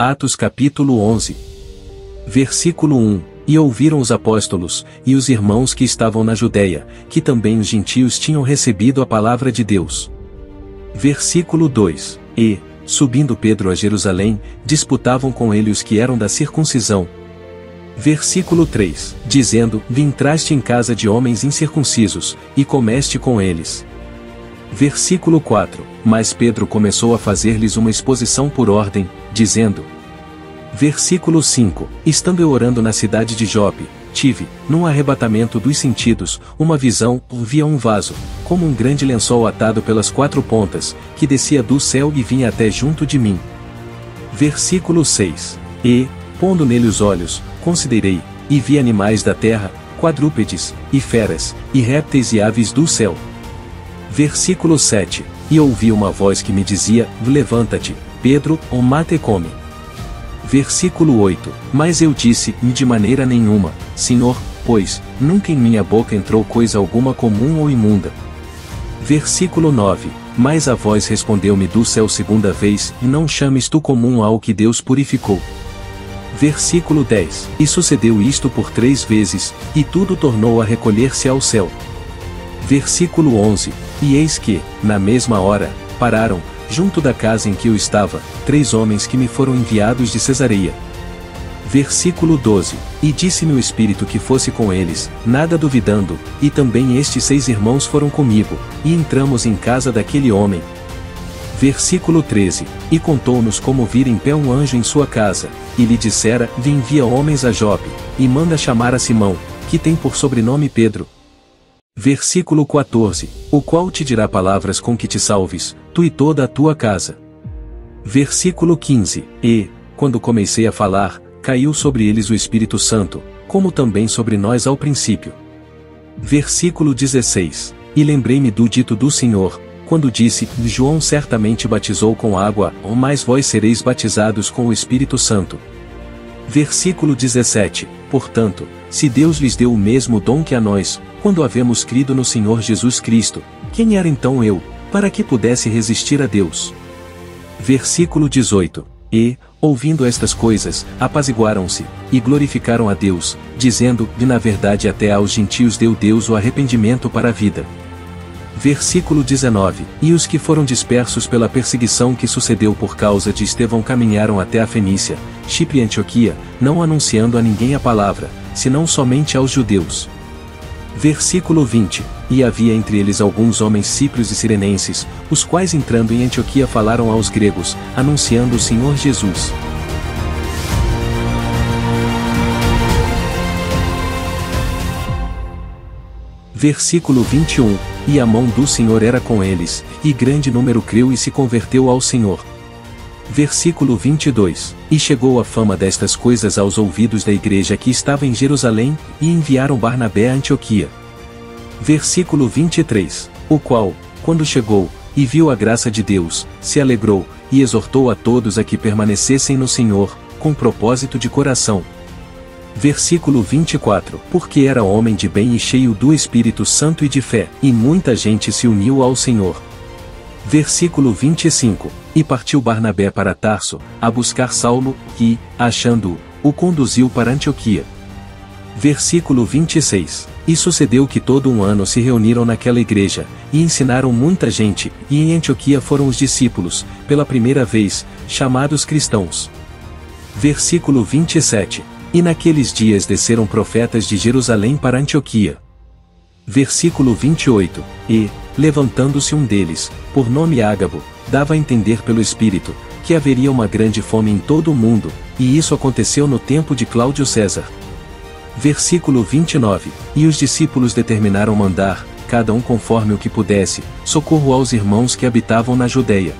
Atos capítulo 11. Versículo 1. E ouviram os apóstolos, e os irmãos que estavam na Judeia, que também os gentios tinham recebido a palavra de Deus. Versículo 2. E, subindo Pedro a Jerusalém, disputavam com ele os que eram da circuncisão. Versículo 3. Dizendo, entraste em casa de homens incircuncisos, e comeste com eles. Versículo 4. Mas Pedro começou a fazer-lhes uma exposição por ordem, dizendo. Versículo 5. Estando eu orando na cidade de Jope, tive, num arrebatamento dos sentidos, uma visão, via um vaso, como um grande lençol atado pelas quatro pontas, que descia do céu e vinha até junto de mim. Versículo 6. E, pondo nele os olhos, considerei, e vi animais da terra, quadrúpedes, e feras, e répteis e aves do céu. Versículo 7. E ouvi uma voz que me dizia, levanta-te, Pedro, mata e come. Versículo 8. Mas eu disse, de maneira nenhuma, Senhor, pois, nunca em minha boca entrou coisa alguma comum ou imunda. Versículo 9. Mas a voz respondeu-me do céu segunda vez, não chames tu comum ao que Deus purificou. Versículo 10. E sucedeu isto por 3 vezes, e tudo tornou a recolher-se ao céu. Versículo 11. E eis que, na mesma hora, pararam, junto da casa em que eu estava, 3 homens que me foram enviados de Cesareia. Versículo 12. E disse-me o Espírito que fosse com eles, nada duvidando, e também estes 6 irmãos foram comigo, e entramos em casa daquele homem. Versículo 13. E contou-nos como vira em pé um anjo em sua casa, e lhe dissera, envia homens a Jope, e manda chamar a Simão, que tem por sobrenome Pedro. Versículo 14. O qual te dirá palavras com que te salves, tu e toda a tua casa. Versículo 15. E, quando comecei a falar, caiu sobre eles o Espírito Santo, como também sobre nós ao princípio. Versículo 16. E lembrei-me do dito do Senhor, quando disse, João certamente batizou com água, mas vós sereis batizados com o Espírito Santo. Versículo 17. Portanto, se Deus lhes deu o mesmo dom que a nós, quando havemos crido no Senhor Jesus Cristo, quem era então eu, para que pudesse resistir a Deus? Versículo 18. E, ouvindo estas coisas, apaziguaram-se, e glorificaram a Deus, dizendo, na verdade até aos gentios deu Deus o arrependimento para a vida. Versículo 19. E os que foram dispersos pela perseguição que sucedeu por causa de Estevão caminharam até a Fenícia, Chipre e Antioquia, não anunciando a ninguém a palavra, senão somente aos judeus. Versículo 20. E havia entre eles alguns homens cíprios e cirenenses, os quais entrando em Antioquia falaram aos gregos, anunciando o Senhor Jesus. Versículo 21. E a mão do Senhor era com eles, e grande número creu e se converteu ao Senhor. Versículo 22. E chegou a fama destas coisas aos ouvidos da igreja que estava em Jerusalém, e enviaram Barnabé a Antioquia. Versículo 23. O qual, quando chegou, e viu a graça de Deus, se alegrou, e exortou a todos a que permanecessem no Senhor, com propósito de coração. Versículo 24. Porque era homem de bem e cheio do Espírito Santo e de fé, e muita gente se uniu ao Senhor. Versículo 25. E partiu Barnabé para Tarso, a buscar Saulo, e, achando-o, o conduziu para Antioquia. Versículo 26. E sucedeu que todo um ano se reuniram naquela igreja, e ensinaram muita gente, e em Antioquia foram os discípulos, pela primeira vez, chamados cristãos. Versículo 27. E naqueles dias desceram profetas de Jerusalém para Antioquia. Versículo 28. E, levantando-se um deles, por nome Ágabo, dava a entender pelo Espírito, que haveria uma grande fome em todo o mundo, e isso aconteceu no tempo de Cláudio César. Versículo 29. E os discípulos determinaram mandar, cada um conforme o que pudesse, socorro aos irmãos que habitavam na Judeia.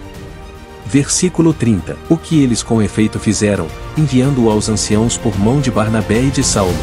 Versículo 30. O que eles com efeito fizeram, enviando-o aos anciãos por mão de Barnabé e de Saulo.